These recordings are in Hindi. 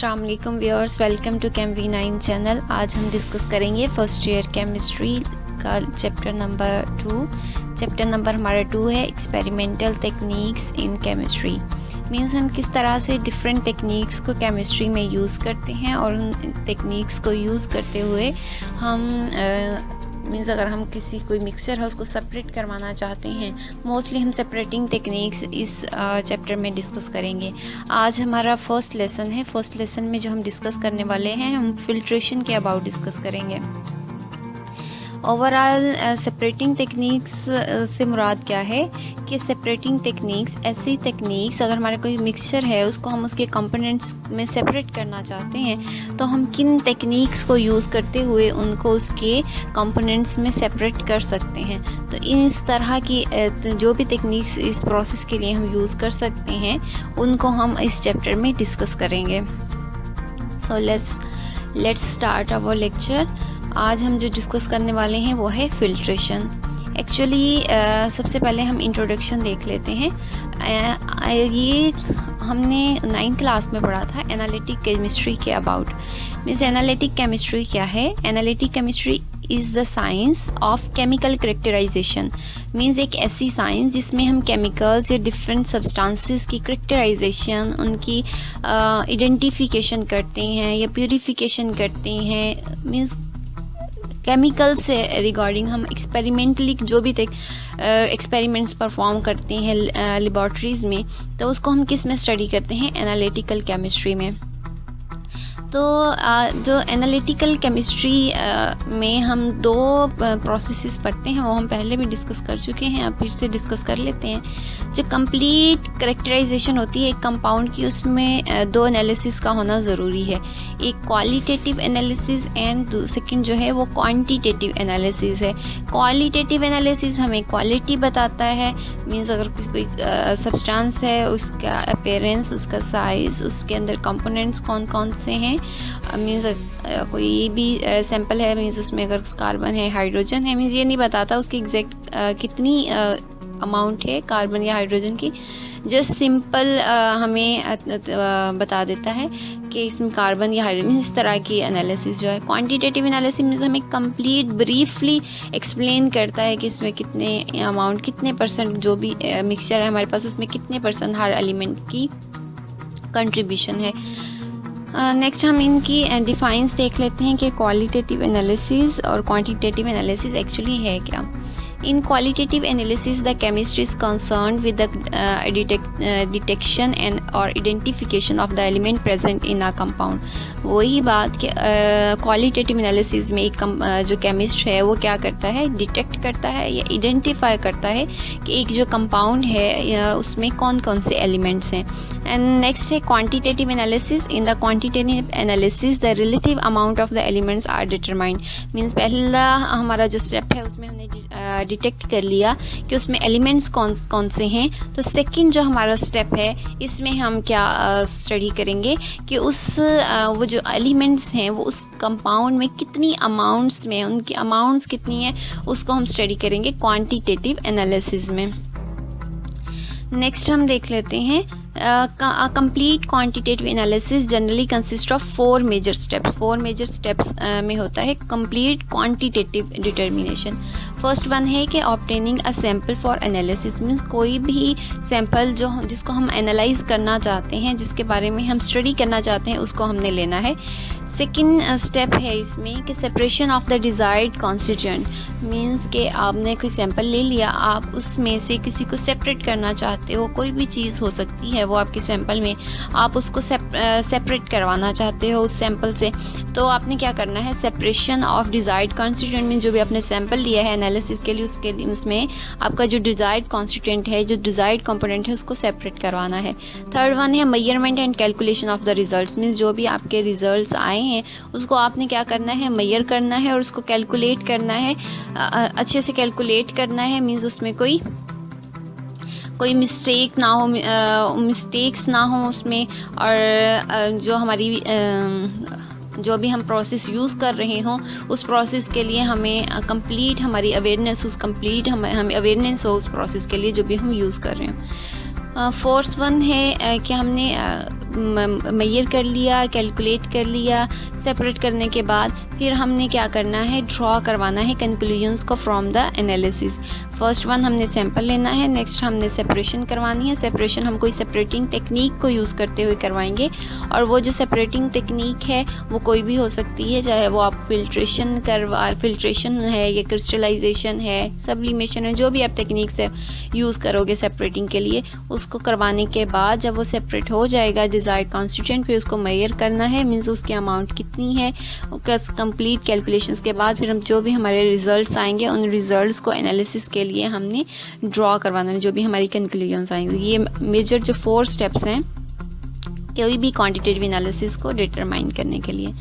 अस्सलाम वालेकुम viewers, welcome to chem V9 channel. आज हम डिस्कस करेंगे फर्स्ट ईयर केमिस्ट्री का चैप्टर नंबर 2। चैप्टर नंबर हमारा 2 है experimental techniques in chemistry. Means हम किस तरह से डिफरेंट टेक्निक्स को केमिस्ट्री में यूज़ करते हैं और उन टेक्निक्स को यूज़ करते हुए हम मीन्स अगर हम किसी कोई मिक्सचर है उसको सेपरेट करवाना चाहते हैं, मोस्टली हम सेपरेटिंग टेक्निक्स इस चैप्टर में डिस्कस करेंगे। आज हमारा फर्स्ट लेसन है। फर्स्ट लेसन में जो हम डिस्कस करने वाले हैं, हम फिल्ट्रेशन के अबाउट डिस्कस करेंगे। ओवरऑल सेपरेटिंग टेक्निक्स से मुराद क्या है कि सेपरेटिंग टेक्निक्स ऐसी टेक्निक्स, अगर हमारा कोई मिक्सचर है उसको हम उसके कंपोनेंट्स में सेपरेट करना चाहते हैं तो हम किन टेक्निक्स को यूज़ करते हुए उनको उसके कंपोनेंट्स में सेपरेट कर सकते हैं। तो इस तरह की जो भी टेक्निक्स इस प्रोसेस के लिए हम यूज़ कर सकते हैं उनको हम इस चैप्टर में डिस्कस करेंगे। So let's start our lecture. आज हम जो डिस्कस करने वाले हैं वो है फिल्ट्रेशन। एक्चुअली सबसे पहले हम इंट्रोडक्शन देख लेते हैं। ये हमने 9th क्लास में पढ़ा था एनालिटिक केमिस्ट्री के अबाउट। मीन्स एनालिटिक केमिस्ट्री क्या है? Analytic chemistry is the science of chemical characterization. Means एक ऐसी साइंस जिसमें हम केमिकल्स या डिफरेंट सब्सटेंसेस की करेक्टराइजेशन, उनकी आइडेंटिफिकेशन करते हैं या प्यूरिफिकेशन करते हैं। मीन्स केमिकल से रिगार्डिंग हम एक्सपेरिमेंटली जो भी एक्सपेरिमेंट्स परफॉर्म करते हैं लेबॉर्ट्रीज़ में, तो उसको हम किस में स्टडी करते हैं? एनालिटिकल केमिस्ट्री में। तो जो एनालिटिकल केमिस्ट्री में हम दो प्रोसेसेस पढ़ते हैं, वो हम पहले भी डिस्कस कर चुके हैं, अब फिर से डिस्कस कर लेते हैं। जो कंप्लीट करेक्टराइजेशन होती है एक कंपाउंड की, उसमें दो एनालिसिस का होना ज़रूरी है। एक क्वालिटेटिव एनालिसिस एंड सेकंड जो है वो क्वांटिटेटिव एनालिसिस है। क्वालिटेटिव एनालिसिस हमें क्वालिटी बताता है। मीन्स अगर कोई सब्सटेंस है, उसका अपीयरेंस, उसका साइज़, उसके अंदर कंपोनेंट्स कौन कौन से हैं। मीन्स कोई भी सैंपल है, मीन्स उसमें अगर कार्बन है, हाइड्रोजन है, मीन्स ये नहीं बताता उसकी एग्जैक्ट कितनी अमाउंट है कार्बन या हाइड्रोजन की। जस्ट सिंपल हमें बता देता है कि इसमें कार्बन या हाइड्रोजन। इस तरह की एनालिसिस जो है। क्वांटिटेटिव एनालिसिस में हमें कंप्लीट ब्रीफली एक्सप्लेन करता है कि इसमें कितने अमाउंट, कितने परसेंट जो भी मिक्सचर है हमारे पास, उसमें कितने परसेंट हर एलिमेंट की कंट्रीब्यूशन है। नेक्स्ट हम इनकी डिफाइंस देख लेते हैं कि क्वालिटेटिव एनालिसिस और क्वांटिटेटिव एनालिसिस एक्चुअली है क्या। In qualitative analysis, the chemist is concerned with the detection and or identification of the element present in a compound। वही बात कि क्वालिटेटिव एनालिसिस में एक जो केमिस्ट है वो क्या करता है? डिटेक्ट करता है या आइडेंटिफाई करता है कि एक जो कंपाउंड है उसमें कौन कौन से एलिमेंट्स हैं। एंड नेक्स्ट है quantitative analysis. In the quantitative analysis the relative amount of the elements are determined. Means पहला हमारा जो स्टेप है उसमें हमने डिटेक्ट कर लिया कि उसमें एलिमेंट्स कौन कौन से हैं। तो सेकंड जो हमारा स्टेप है इसमें हम क्या स्टडी करेंगे कि उस वो जो एलिमेंट्स हैं वो उस कंपाउंड में कितनी अमाउंट्स में, उनकी अमाउंट्स कितनी है, उसको हम स्टडी करेंगे क्वांटिटेटिव एनालिसिस में। नेक्स्ट हम देख लेते हैं complete quantitative analysis generally consist of 4 major steps. 4 major steps में होता है complete quantitative determination. First one है कि obtaining a sample for analysis. Means कोई भी सैम्पल जिसको हम एनालाइज करना चाहते हैं, जिसके बारे में हम स्टडी करना चाहते हैं, उसको हमने लेना है। सेकेंड स्टेप है इसमें कि separation of the desired constituent. Means कि आपने कोई सैंपल ले लिया, आप उसमें से किसी को सेपरेट करना चाहते हो, कोई भी चीज़ हो सकती है वो आपके सैंपल में, आप उसको सेपरेट करवाना चाहते हो उस सैंपल से, तो आपने क्या करना है? सेपरेशन ऑफ डिज़ायर्ड कॉन्स्टिट्यूएंट में जो भी आपने सैंपल लिया है एनालिसिस के लिए, उसके लिए उसमें आपका जो डिज़ायर्ड कॉन्स्टिट्यूएंट है, जो डिज़ायर्ड कंपोनेंट है, उसको सेपरेट करवाना है। थर्ड वन है measurement and calculation of the results. Means जो भी आपके रिजल्ट्स आए हैं उसको आपने क्या करना है? मेजर करना है और उसको कैलकुलेट करना है, अच्छे से कैलकुलेट करना है। मीन्स उसमें कोई मिस्टेक ना हो, मिस्टेक्स ना हो उसमें, और जो हमारी जो भी हम प्रोसेस यूज़ कर रहे हों उस प्रोसेस के लिए हमें कंप्लीट हमारी अवेयरनेस, हमें अवेयरनेस हो उस प्रोसेस के लिए जो भी हम यूज़ कर रहे हों। फोर्थ वन है कि हमने मेजर कर लिया, कैलकुलेट कर लिया। सेपरेट करने के बाद फिर हमने क्या करना है, ड्रॉ करवाना है कंक्लूजन्स को from the analysis. First one हमने सैंपल लेना है, नेक्स्ट हमने सेपरेशन करवानी है। सेपरेशन हम कोई सेपरेटिंग टेक्निक को यूज़ करते हुए करवाएंगे, और वो जो सेपरेटिंग टेक्निक है वो कोई भी हो सकती है, चाहे वो आप फिल्ट्रेशन है या क्रिस्टलाइजेशन है, सब्लिमेशन है, जो भी आप टेक्निक से यूज़ करोगे सेपरेटिंग के लिए, उसको करवाने के बाद जब वो सेपरेट हो जाएगा डिज़ायर्ड कॉन्स्टिट्यूएंट, फिर उसको मेजर करना है, मीन्स उसकी अमाउंट कितनी है। कंप्लीट कैलकुलेशंस के बाद फिर हम जो भी हमारे रिजल्ट्स आएंगे उन रिजल्ट्स को एनालिसिस के लिए हमने ड्रॉ करवाना है, जो भी हमारी कंक्लूजन्स आएंगे। ये मेजर जो 4 स्टेप्स हैं कोई भी क्वांटिटेटिव एनालिसिस को डिटरमाइन करने के लिए।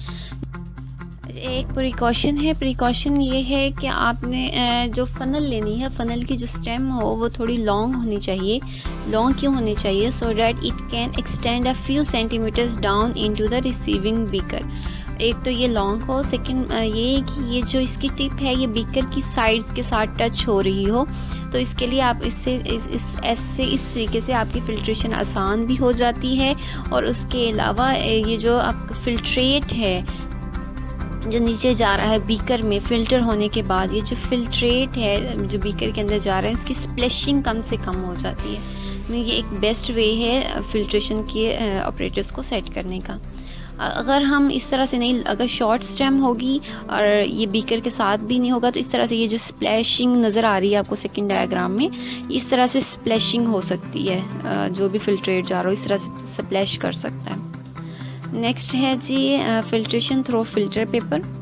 एक प्रिकॉशन है, प्रिकॉशन ये है कि आपने जो फ़नल लेनी है, फ़नल की जो स्टेम हो वो थोड़ी लॉन्ग होनी चाहिए। लॉन्ग क्यों होनी चाहिए? So that it can extend a few centimetres down into the receiving beaker. एक तो ये लॉन्ग हो, सेकंड ये कि ये जो इसकी टिप है ये बीकर की साइड्स के साथ टच हो रही हो। तो इसके लिए आप इस तरीके से आपकी फ़िल्ट्रेशन आसान भी हो जाती है, और उसके अलावा ये जो आपका फ़िल्ट्रेट है जो नीचे जा रहा है बीकर में फ़िल्टर होने के बाद, ये जो फ़िल्ट्रेट है जो बीकर के अंदर जा रहा है उसकी स्प्लैशिंग कम से कम हो जाती है। ये एक बेस्ट वे है फ़िल्ट्रेशन के ऑपरेटर्स को सेट करने का। अगर हम इस तरह से नहीं, अगर शॉर्ट स्टेम होगी और ये बीकर के साथ भी नहीं होगा, तो इस तरह से ये जो स्प्लैशिंग नज़र आ रही है आपको सेकंड डायग्राम में, इस तरह से स्प्लैशिंग हो सकती है। जो भी फ़िल्ट्रेट जा रहा हो इस तरह से स्प्लैश कर सकता है। नेक्स्ट है जी filtration through filter paper.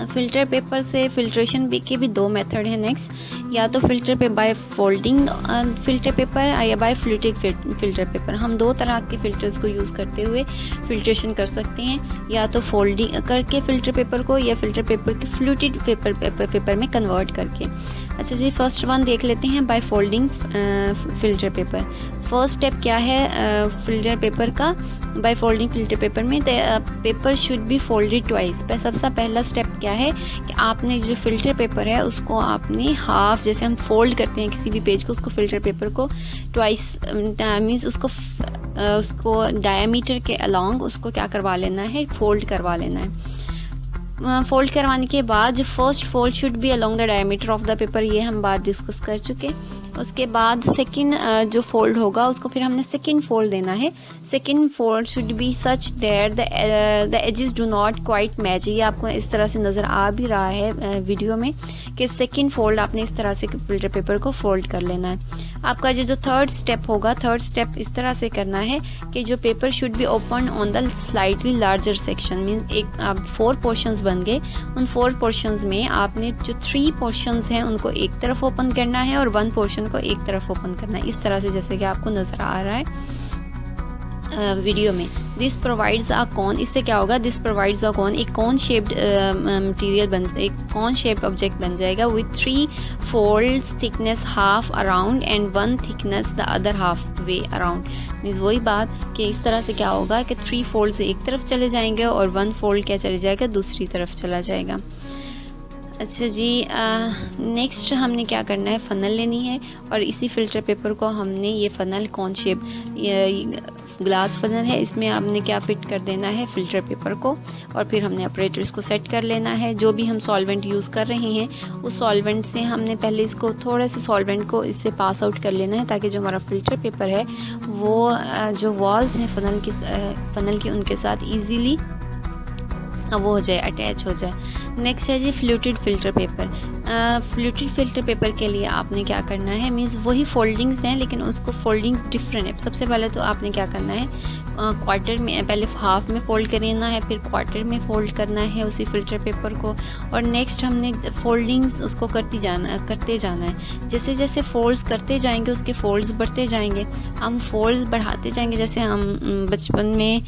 Filter paper से फ़िल्ट्रेशन के भी 2 मेथड है नेक्स्ट, या तो फ़िल्टर पे बाय फोल्डिंग फ़िल्टर पेपर या बाय फ्लूटिक फ़िल्टर पेपर। हम 2 तरह के फ़िल्टर्स को यूज़ करते हुए फ़िल्ट्रेशन कर सकते हैं, या तो फोल्डिंग करके फ़िल्टर पेपर को, या फ़िल्टर पेपर के फ्लूटिड पेपर में कन्वर्ट करके। अच्छा जी, फर्स्ट वन देख लेते हैं, by folding filter paper. First step क्या है फ़िल्टर पेपर का? बाय फोल्डिंग फ़िल्टर पेपर में paper should be folded twice. सबसे पहला स्टेप क्या है कि आपने जो फ़िल्टर पेपर है उसको आपने हाफ, जैसे हम फोल्ड करते हैं किसी भी पेज को, उसको फ़िल्टर पेपर को ट्वाइस मीन्स उसको डायमीटर के अलॉन्ग उसको क्या करवा लेना है, फोल्ड करवा लेना है। फोल्ड करवाने के बाद जो first fold should B along the diameter of the paper, ये हम बात डिस्कस कर चुके। उसके बाद सेकंड जो फोल्ड होगा उसको फिर हमने सेकंड फोल्ड देना है। Second fold should be such that the edges do not quite match. ये आपको इस तरह से नज़र आ भी रहा है वीडियो में कि सेकंड फोल्ड आपने इस तरह से फ़िल्टर पेपर को फोल्ड कर लेना है। आपका जो थर्ड स्टेप होगा, थर्ड स्टेप इस तरह से करना है कि जो paper should be open on the slightly larger section. Means एक आप 4 पोर्शंस बन गए, उन 4 पोर्शंस में आपने जो 3 पोर्शंस हैं उनको एक तरफ ओपन करना है और 1 पोर्शन को एक तरफ ओपन करना है, इस तरह से जैसे कि आपको नज़र आ रहा है वीडियो में। This provides a cone. इससे क्या होगा? दिस प्रोवाइड्स अ कॉन, एक कॉन शेप्ड मटेरियल एक कॉन शेप्ड ऑब्जेक्ट बन जाएगा with 3 folds, thickness half around and 1 thickness the other half way around. Means वही बात कि इस तरह से क्या होगा कि 3 फोल्ड्स एक तरफ चले जाएंगे और 1 फोल्ड क्या चले जाएगा, दूसरी तरफ चला जाएगा। अच्छा जी, नेक्स्ट हमने क्या करना है, फ़नल लेनी है और इसी फ़िल्टर पेपर को हमने, ये funnel cone shape glass funnel है, इसमें आपने क्या फ़िट कर देना है फ़िल्टर पेपर को, और फिर हमने ऑपरेटर्स को सेट कर लेना है। जो भी हम सॉल्वेंट यूज़ कर रहे हैं उस सॉल्वेंट से हमने पहले इसको थोड़ा सा सॉल्वेंट को इससे पास आउट कर लेना है, ताकि जो हमारा फ़िल्टर पेपर है वो जो वॉल्स हैं फ़नल की उनके साथ ईजीली वो हो जाए, अटैच हो जाए। नेक्स्ट है जी फ्लूटिड फ़िल्टर पेपर। फ्लूटिड फ़िल्टर पेपर के लिए आपने क्या करना है, मीन्स वही फोल्डिंग्स हैं लेकिन उसको फोल्डिंग्स डिफरेंट है। सबसे पहले तो आपने क्या करना है, क्वार्टर में, पहले हाफ में फ़ोल्ड करना है, फिर क्वार्टर में फ़ोल्ड करना है उसी फ़िल्टर पेपर को, और नेक्स्ट हमने फोल्डिंग्स उसको करते जाना है। जैसे जैसे फोल्ड्स करते जाएंगे उसके फोल्ड्स बढ़ते जाएंगे, हम फोल्ड्स बढ़ाते जाएंगे। जैसे हम बचपन में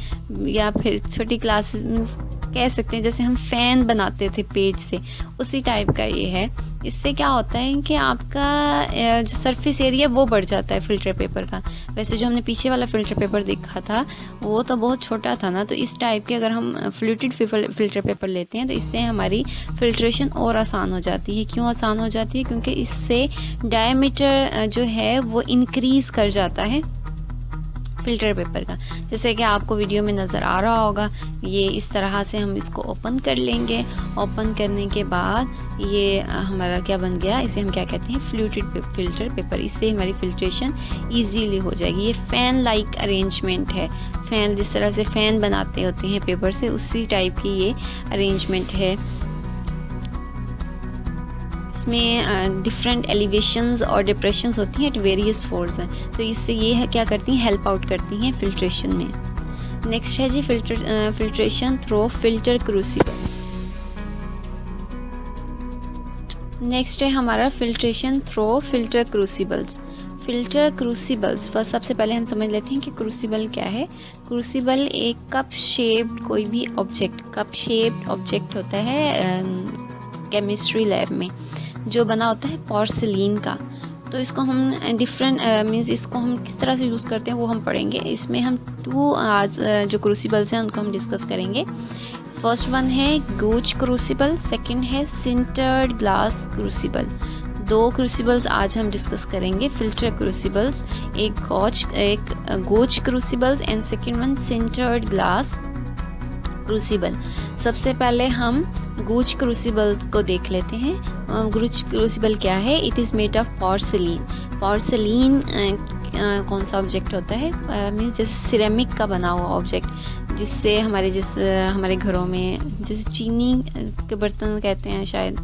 या फिर छोटी क्लासेस कह सकते हैं, जैसे हम फ़ैन बनाते थे पेज से, उसी टाइप का ये है। इससे क्या होता है कि आपका जो सरफेस एरिया वो बढ़ जाता है फ़िल्टर पेपर का। वैसे जो हमने पीछे वाला फ़िल्टर पेपर देखा था वो तो बहुत छोटा था ना, तो इस टाइप के अगर हम फ्लूटिड फ़िल्टर पेपर लेते हैं तो इससे हमारी फ़िल्ट्रेशन और आसान हो जाती है। क्यों आसान हो जाती है? क्योंकि इससे डायमीटर जो है वो इंक्रीज़ कर जाता है फ़िल्टर पेपर का। जैसे कि आपको वीडियो में नज़र आ रहा होगा, ये इस तरह से हम इसको ओपन कर लेंगे। ओपन करने के बाद ये हमारा क्या बन गया, इसे हम क्या कहते हैं, फ्लूटेड फ़िल्टर पेपर। इससे हमारी फ़िल्ट्रेशन ईजीली हो जाएगी। ये फ़ैन लाइक अरेंजमेंट है, फ़ैन जिस तरह से फ़ैन बनाते होते हैं पेपर से, उसी टाइप की ये अरेंजमेंट है। इसमें डिफरेंट एलिवेशंस और डिप्रेशंस होती हैं एट वेरियस फोर्स हैं, तो इससे ये है क्या करती हैं, हेल्प आउट करती हैं फिल्ट्रेशन में। नेक्स्ट है जी फिल्ट्रेशन थ्रू फिल्टर क्रूसिबल्स। नेक्स्ट है हमारा फिल्ट्रेशन थ्रू फिल्टर क्रूसिबल्स। फिल्टर क्रूसिबल्स पर सबसे पहले हम समझ लेते हैं कि क्रूसिबल क्या है। क्रूसिबल एक कप शेप्ड कोई भी ऑब्जेक्ट, कप शेप्ड ऑब्जेक्ट होता है केमिस्ट्री लैब में, जो बना होता है पोर्सिलीन का। तो इसको हम डिफरेंट मीन्स इसको हम किस तरह से यूज़ करते हैं वो हम पढ़ेंगे। इसमें हम आज जो क्रूसिबल्स हैं उनको हम डिस्कस करेंगे। फर्स्ट वन है गोच क्रूसिबल, सेकंड है सिंटर्ड ग्लास क्रूसिबल। दो क्रूसिबल्स आज हम डिस्कस करेंगे, फिल्टर क्रूसिबल्स, एक Gooch crucibles and second one sintered glass crucible. सबसे पहले हम गूच क्रूसिबल को देख लेते हैं। गूच क्रूसिबल क्या है? It is made of porcelain. Porcelain कौन सा ऑब्जेक्ट होता है? मीन्स जैसे सिरेमिक का बना हुआ ऑब्जेक्ट, जिससे हमारे घरों में जैसे चीनी के बर्तन कहते हैं शायद,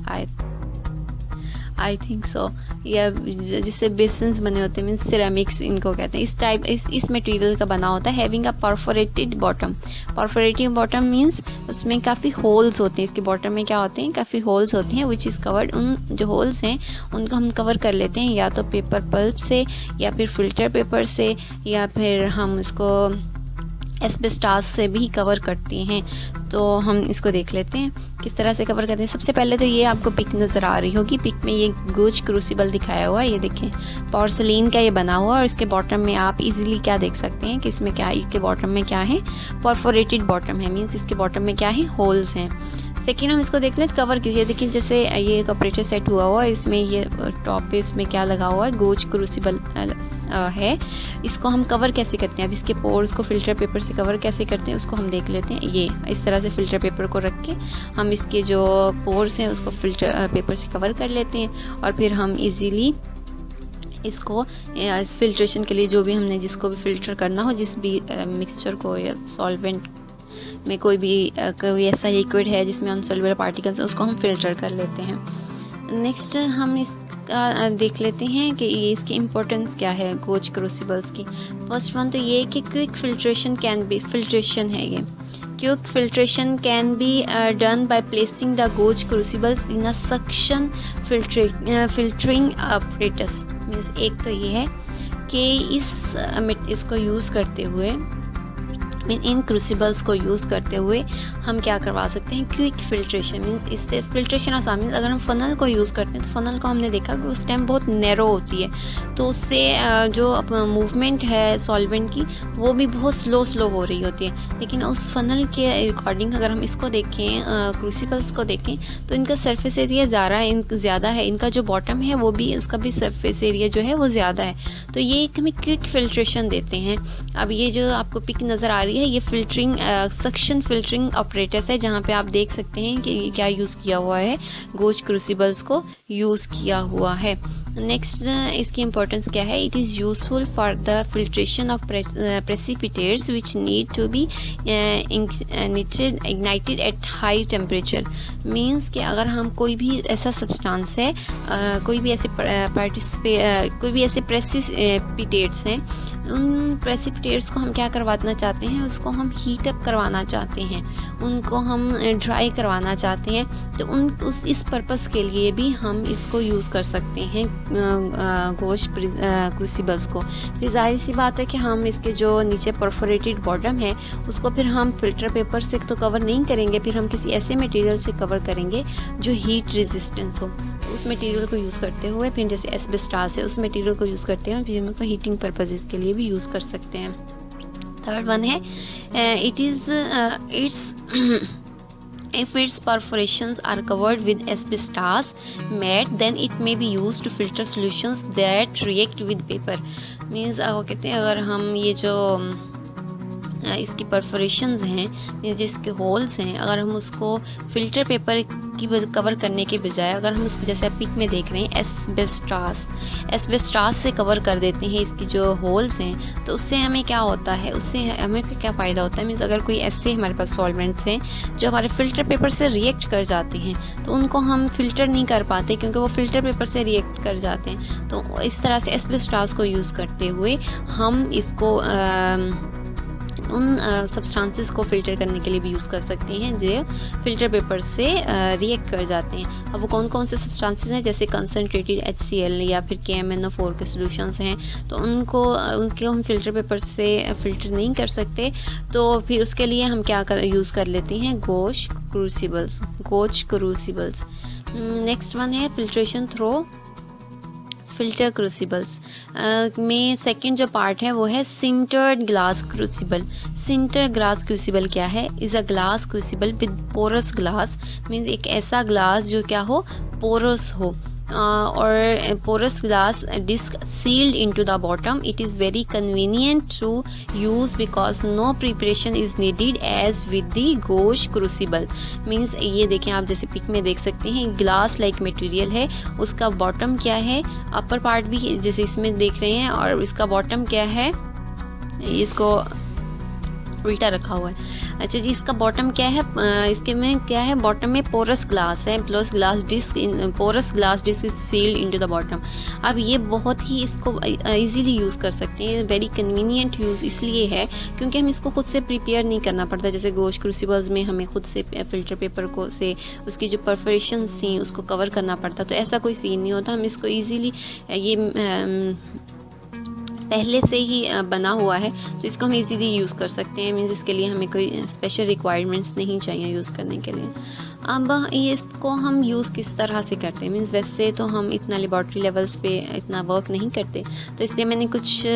आई थिंक सो, या जिससे बेसन्स बने होते हैं, मीन्स सिरेमिक्स इनको कहते हैं। इस टाइप इस मटेरियल का बना होता है। Having a perforated bottom. Perforated bottom means उसमें काफ़ी होल्स होते हैं। इसके बॉटम में क्या होते हैं? काफ़ी होल्स होती हैं, विच इज़ कवर्ड। उन जो होल्स हैं उनको हम कवर कर लेते हैं या तो पेपर पल्प से, या फिर फिल्टर पेपर से, या फिर हम इसको एस्बेस्टास से भी कवर करते हैं। तो हम इसको देख लेते हैं किस तरह से कवर करते हैं। सबसे पहले तो ये आपको पिक नज़र आ रही होगी, पिक में ये गोच क्रूसिबल दिखाया हुआ है, ये देखें पोर्सिलीन का ये बना हुआ है। और इसके बॉटम में आप इजीली क्या देख सकते हैं कि इसमें क्या, इसके बॉटम में क्या है, परफोरेटेड बॉटम है, मीन्स इसके बॉटम में क्या है, होल्स हैं। सेकेंड हम इसको देख लें कवर कीजिए। देखिए जैसे ये एक ऑपरेटर सेट हुआ हुआ है, इसमें ये टॉप पे इसमें क्या लगा हुआ है, गोच क्रूसिबल है। इसको हम कवर कैसे करते हैं? अब इसके पोर्स को फिल्टर पेपर से कवर कैसे करते हैं उसको हम देख लेते हैं। ये इस तरह से फिल्टर पेपर को रख के हम इसके जो पोर्स हैं उसको फिल्टर पेपर से कवर कर लेते हैं, और फिर हम इजीली इसको फिल्ट्रेशन के लिए जो भी हमने जिसको भी फ़िल्टर करना हो, जिस भी मिक्सचर को या सॉल्वेंट में कोई भी ऐसा लिक्विड है जिसमें अनसॉल्युबल पार्टिकल्स है, उसको हम फ़िल्टर कर लेते हैं। नेक्स्ट हम इसका देख लेते हैं कि ये इसकी इम्पोर्टेंस क्या है गोच क्रूसिबल्स की। फर्स्ट वन तो ये है कि क्विक फिल्ट्रेशन फिल्ट्रेशन है ये। Quick filtration can be done by placing the gauge crucibles in a suction filtering apparatus। Means एक तो ये है कि इसको यूज़ करते हुए, इन क्रूसिबल्स को यूज़ करते हुए हम क्या करवा सकते हैं, क्विक फिल्ट्रेशन। मीन्स इससे फिल्ट्रेशन आसान। मीन्स अगर हम फ़नल को यूज़ करते हैं तो फ़नल को हमने देखा कि उस टाइम बहुत नैरो होती है, तो उससे जो मूवमेंट है सॉल्वेंट की वो भी बहुत स्लो हो रही होती है। लेकिन उस फ़नल के अकॉर्डिंग अगर हम इसको देखें, क्रूसिबल्स को देखें, तो इनका सरफेस एरिया ज़्यादा है। इनका जो बॉटम है वो भी, उसका भी सरफेस एरिया जो है वो ज़्यादा है, तो ये एक हमें क्विक फिल्ट्रेशन देते हैं। अब ये जो आपको पिक नज़र आ रही है, ये फिल्टरिंग सक्शन फिल्टरिंग ऑपरेटर्स है, जहाँ पे आप देख सकते हैं कि क्या यूज़ किया हुआ है, गोच क्रूसिबल्स को यूज़ किया हुआ है। नेक्स्ट इसकी इम्पोर्टेंस क्या है? It is useful for the filtration of precipitates which need to be ignited at high temperature. Means कि अगर हम कोई भी ऐसा सब्सटेंस है, कोई भी ऐसे प्रेसिपिटेट्स हैं, उन प्रेसिपिटेट्स को हम क्या करवाना चाहते हैं, उसको हम हीट अप करवाना चाहते हैं, उनको हम ड्राई करवाना चाहते हैं, तो इस पर्पस के लिए भी हम इसको यूज़ कर सकते हैं गोश क्रूसिबल्स को। फिर जाहिर सी बात है कि हम इसके जो नीचे परफोरेटेड बॉटम है उसको फिर हम फिल्टर पेपर से तो कवर नहीं करेंगे, फिर हम किसी ऐसे मटेरियल से कवर करेंगे जो हीट रेजिस्टेंस हो। उस मटेरियल को यूज़ करते हुए, फिर जैसे एस्बेस्टास है, उस मटेरियल को यूज़ करते हुए फिर हम उसको हीटिंग पर्पसेस के लिए भी यूज़ कर सकते हैं। थर्ड वन है it's If its perforations are covered with asbestos mat, then it may be used to filter solutions that react with paper. Means वो कहते हैं अगर हम ये जो इसकी परफोरेशंस हैं, मीन्स जिसके होल्स हैं, अगर हम उसको फ़िल्टर पेपर की कवर करने के बजाय अगर हम उसको जैसे आप पिक में देख रहे हैं एस्बेस्टास से कवर कर देते हैं इसकी जो होल्स हैं, तो उससे हमें क्या होता है, उससे हमें फिर क्या फ़ायदा होता है। मीन्स अगर कोई ऐसे हमारे पास सॉल्वेंट्स हैं जो हमारे फ़िल्टर पेपर से रिएक्ट कर जाते हैं, तो उनको हम फ़िल्टर नहीं कर पाते क्योंकि वो फ़िल्टर पेपर से रिएक्ट कर जाते हैं। तो इस तरह से एस्बेस्टास को यूज़ करते हुए हम इसको उन सब्सटेंसेस को फ़िल्टर करने के लिए भी यूज़ कर सकते हैं जो फ़िल्टर पेपर से रिएक्ट कर जाते हैं। अब वो कौन कौन से सब्सटेंसेस हैं, जैसे कंसनट्रेटेड HCl या फिर KMnO4 के सॉल्यूशंस हैं, तो उनके हम फ़िल्टर पेपर से फ़िल्टर नहीं कर सकते, तो फिर उसके लिए हम क्या यूज़ कर लेते हैं, गोश क्रूसिबल्स। नेक्स्ट वन है फिल्ट्रेशन थ्रो फिल्टर क्रूसिबल्स में सेकंड जो पार्ट है वो है sintered glass crucible. Sinter glass crucible क्या है, is a glass crucible with porous glass, means एक ऐसा ग्लास जो क्या हो, पोरस हो, और porous glass disc sealed into the bottom. It is very convenient to use because no preparation is needed as with the gauche crucible. Means ये देखें आप जैसे पिक में देख सकते हैं, ग्लास लाइक मटेरियल है, उसका बॉटम क्या है, अपर पार्ट भी जैसे इसमें देख रहे हैं, और इसका बॉटम क्या है, इसको उल्टा रखा हुआ है। अच्छा जी, इसका बॉटम क्या है, इसके में क्या है, बॉटम में पोरस ग्लास है plus glass disc, porous glass disc is sealed into the bottom. अब ये बहुत ही इसको इजीली यूज़ कर सकते हैं, वेरी कन्वीनियंट यूज़ इसलिए है क्योंकि हम इसको खुद से प्रिपेयर नहीं करना पड़ता। जैसे गोश क्रूसिबल्स में हमें खुद से फ़िल्टर पेपर को से उसकी जो परफोरेशन थी उसको कवर करना पड़ता, तो ऐसा कोई सीन नहीं होता। हम इसको ईजीली ये पहले से ही बना हुआ है, तो इसको हम इजीली यूज़ कर सकते हैं। मीन्स इसके लिए हमें कोई स्पेशल रिक्वायरमेंट्स नहीं चाहिए यूज़ करने के लिए। अब ये इसको हम यूज़ किस तरह से करते हैं, मीन्स वैसे तो हम इतना लेबॉर्ट्री लेवल्स पे इतना वर्क नहीं करते, तो इसलिए मैंने कुछ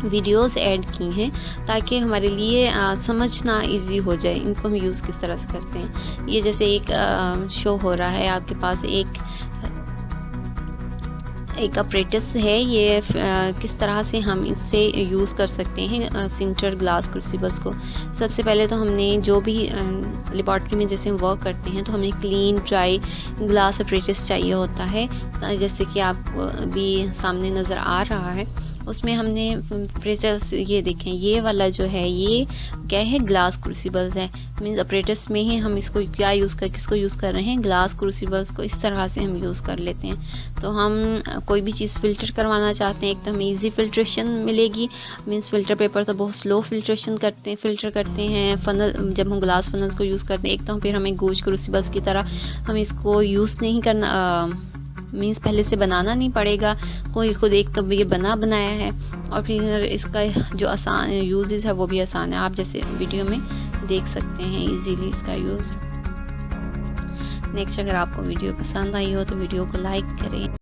वीडियोस ऐड की हैं ताकि हमारे लिए समझना इजी हो जाए, इनको हम यूज़ किस तरह से करते हैं। ये जैसे एक शो हो रहा है आपके पास, एक अपरेटस है, ये किस तरह से हम इससे यूज़ कर सकते हैं सिंटर ग्लास क्रूसिबल्स को। सबसे पहले तो हमने जो भी लेबॉर्ट्री में जैसे हम वर्क करते हैं, तो हमें क्लीन ड्राई ग्लास अपरेटस चाहिए होता है, जैसे कि आपको अभी सामने नज़र आ रहा है। उसमें हमने प्रेशर्स ये देखें, ये वाला जो है ये क्या है, ग्लास क्रूसिबल्स है। मीन्स अपरेटस में ही हम इसको किसको यूज़ कर रहे हैं, ग्लास क्रूसिबल्स को इस तरह से हम यूज़ कर लेते हैं। तो हम कोई भी चीज़ फ़िल्टर करवाना चाहते हैं, एक तो हमें ईजी फिल्ट्रेशन मिलेगी। मीन्स फ़िल्टर पेपर तो बहुत स्लो फ़िल्टर करते हैं फनल, जब हम ग्लास फनल्स को यूज़ करते हैं। एक तो फिर हमें गोश क्रूसिबल्स की तरह हम इसको यूज़ नहीं करना, मीन्स पहले से बनाना नहीं पड़ेगा, कोई खुद एक तो ये बनाया है, और फिर इसका जो आसान यूजेस है वो भी आसान है। आप जैसे वीडियो में देख सकते हैं इजीली इसका यूज़। नेक्स्ट, अगर आपको वीडियो पसंद आई हो तो वीडियो को लाइक करें।